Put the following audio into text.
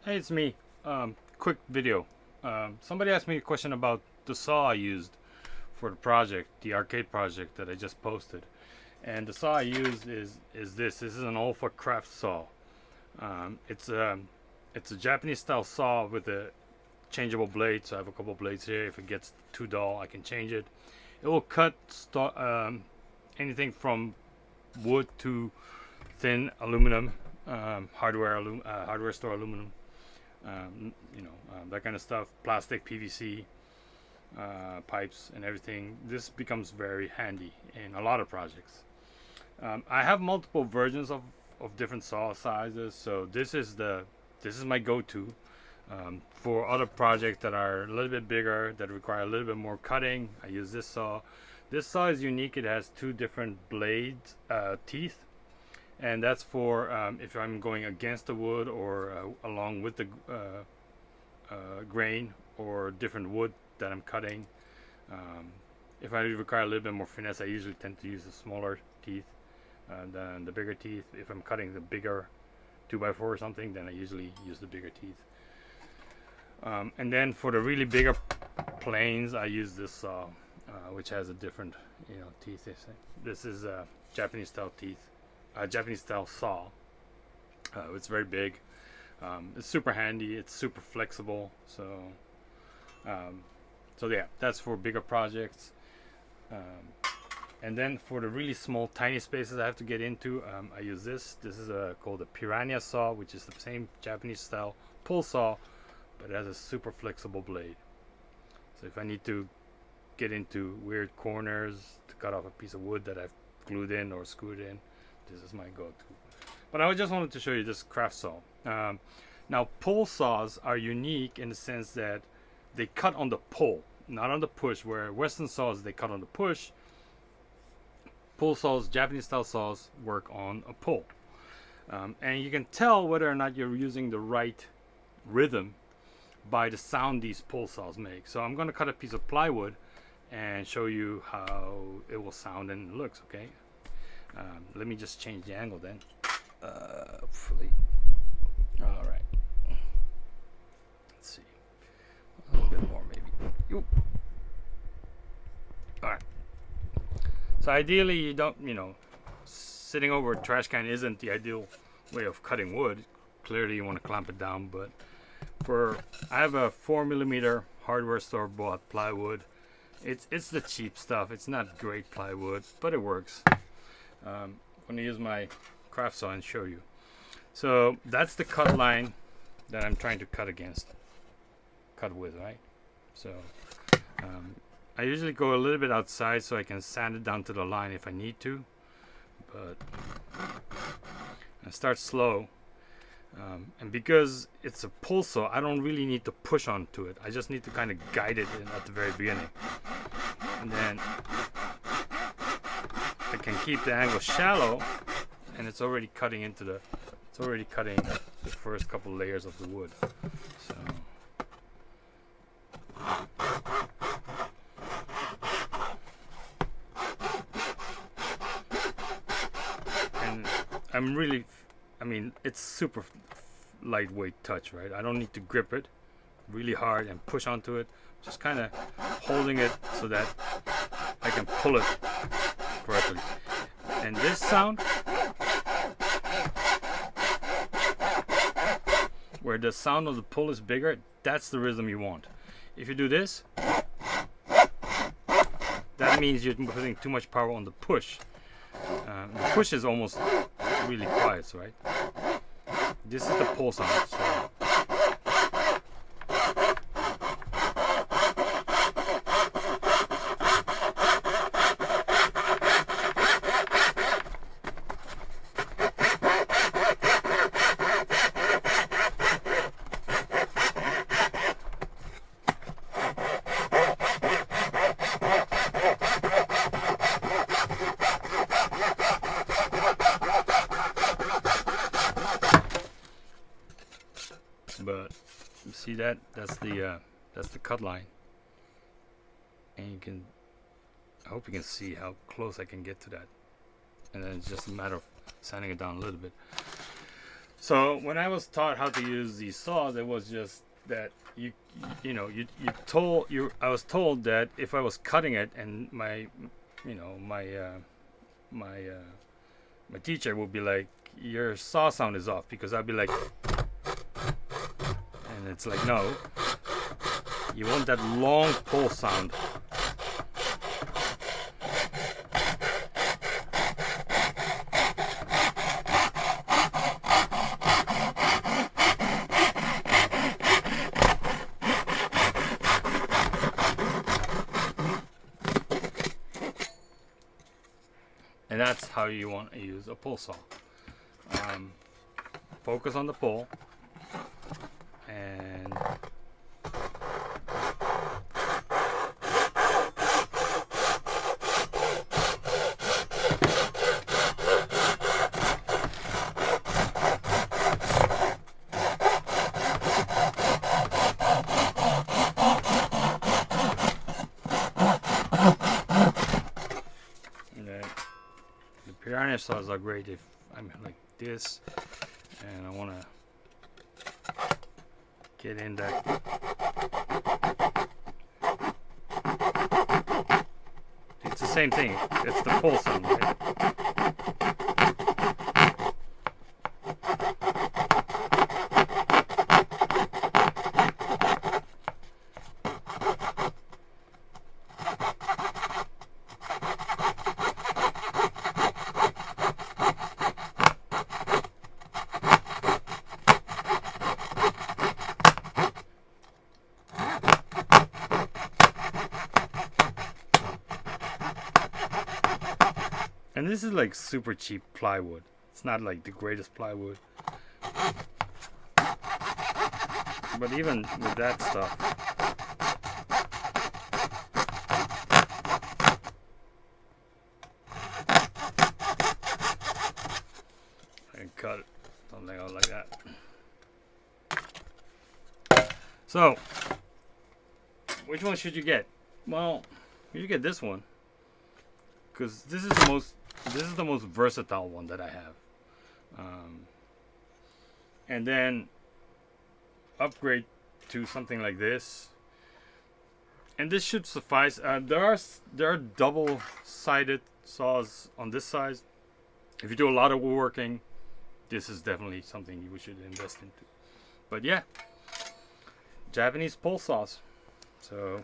Hey, it's me. Quick video. Somebody asked me a question about the saw I used for the project, the arcade project that I just posted. And the saw I used is this. This is an Olfa Craft Saw. Um, it's a it's a Japanese style saw with a changeable blade. So I have a couple blades here. If it gets too dull, I can change it. It will cut anything from wood to thin aluminum, hardware store aluminum. That kind of stuff, plastic, PVC, pipes, and everything. This becomes very handy in a lot of projects. I have multiple versions of different saw sizes, so this is my go-to for other projects that are a little bit bigger, that require a little bit more cutting. I use this saw. This saw is unique. It has two different blades, teeth, and that's for if I'm going against the wood or along with the grain or different wood that I'm cutting. Um, if I require a little bit more finesse, I usually tend to use the smaller teeth than the bigger teeth. If I'm cutting the bigger 2x4 or something, then I usually use the bigger teeth. And then for the really bigger planes, I use this saw, which has a different, teeth. This is Japanese style teeth, Japanese style saw. It's very big. It's super handy. It's super flexible. Um, so yeah, that's for bigger projects. And then for the really small, tiny spaces I have to get into, I use this. This is called a piranha saw, which is the same Japanese style pull saw, but it has a super flexible blade. So if I need to get into weird corners to cut off a piece of wood that I've glued in or screwed in, this is my go-to. But I just wanted to show you this craft saw. Now, pull saws are unique in the sense that they cut on the pull, not on the push, where Western saws, they cut on the push. Pull saws, Japanese style saws, work on a pull. And you can tell whether or not you're using the right rhythm by the sound these pull saws make. So I'm going to cut a piece of plywood and show you how it will sound and looks, okay? Let me just change the angle then. Hopefully. All right. Let's see. A little bit more, maybe. Yoop. All right. So ideally, you don't, sitting over a trash can isn't the ideal way of cutting wood. Clearly, you want to clamp it down, but I have a 4mm hardware store bought plywood. It's the cheap stuff. It's not great plywood, but it works. I'm going to use my craft saw and show you. So that's the cut line that I'm trying to cut with, right? So I usually go a little bit outside so I can sand it down to the line if I need to, but I start slow. And because it's a pull saw, I don't really need to push onto it. I just need to kind of guide it in at the very beginning. And then I can keep the angle shallow, and it's already cutting the first couple layers of the wood. So and it's super lightweight touch, right? I don't need to grip it really hard and push onto it. Just kind of holding it so that I can pull it correctly. And this sound, where the sound of the pull is bigger, that's the rhythm you want. If you do this, that means you're putting too much power on the push. The push is almost really quiet, right? This is the pull sound. So but you see that's the cut line, and I hope you can see how close I can get to that, and then it's just a matter of sanding it down a little bit. So when I was taught how to use these saws, it was just that I was told that if I was cutting it and my you know my my teacher would be like, your saw sound is off, because I'd be like, and it's like, no, you want that long pull sound. And that's how you want to use a pull saw. Focus on the pull, and the piranha saws are great if I'm like this and I want to get in that. It's the same thing. It's the pull sound, right? And this is like super cheap plywood. It's not like the greatest plywood. But even with that stuff, I can cut it, something out like that. So, which one should you get? Well, you get this one, because this is the most versatile one that I have. And then upgrade to something like this, and this should suffice. There are double-sided saws on this size. If you do a lot of woodworking, this is definitely something you should invest into. But yeah, Japanese pull saws. So